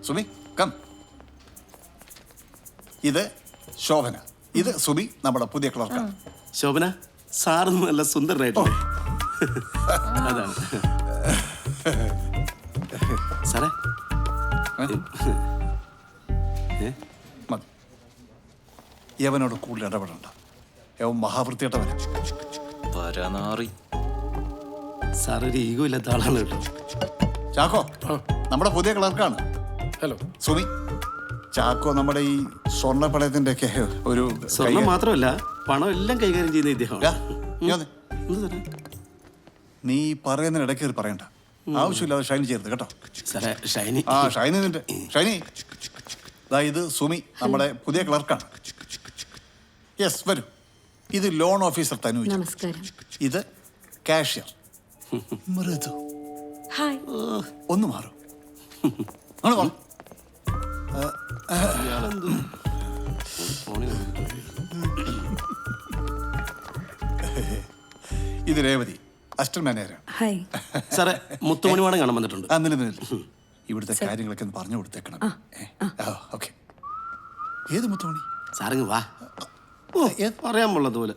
Sumi come. ഇത് ശോഭന, ഇത് സുമി, നമ്മുടെ പുതിയ ക്ലർക്കാണ്. ശോഭന സാറ് നല്ല സുന്ദരനായിട്ടുണ്ട്. അതാണ് സാറേ. മതി, യവനോട് കൂടുതൽ ഇടപെടണ്ട. യവൻ മഹാവൃത്തിയിട്ടവൻ. സാറൊരു ഈഗോ ഇല്ലാത്ത ആളാണ് കേട്ടോ. ചാക്കോ നമ്മുടെ പുതിയ ക്ലർക്കാണ്. ഹലോ സുമി. ചാക്കോ നമ്മുടെ ഈ സ്വർണ്ണപ്പണയത്തിന്റെ ഒക്കെ ഒരു സ്വർണം മാത്രമല്ല പണം എല്ലാം കൈകാര്യം ചെയ്യുന്ന ഇദ്ദേഹം. നീ പറയുന്നതിന് ഇടയ്ക്ക് പറയണ്ട. ആവശ്യമില്ലാതെ ഷൈനി ചേർത്ത് കേട്ടോ. സാറേ ഷൈനി. ആ ഷൈനി നിന്റെ ഷൈനി. ഇത് സുമി, നമ്മുടെ പുതിയ ക്ലർക്കാണ്. യെസ്, വരൂ. ഇത് ലോൺ ഓഫീസർ തനു. നമസ്കാരം. ഇത് കാഷ്യർ മൃദു. ഹായ്. ഒന്ന് മാറും. ആണ് വാ. ഇത് രേവതി, അസിസ്റ്റന്റ് മാനേജറാണ്. ഹായ്. സാറേ മുത്തുമണിവാടം കാണാൻ വന്നിട്ടുണ്ട്. ഇവിടുത്തെ കാര്യങ്ങളൊക്കെ ഒന്ന് പറഞ്ഞു കൊടുത്തേക്കണം. ഓക്കെ. ഏത് മുത്തുമണി? സാറിങ് വാ. ഓ പറയാൻ പോളതുപോലെ.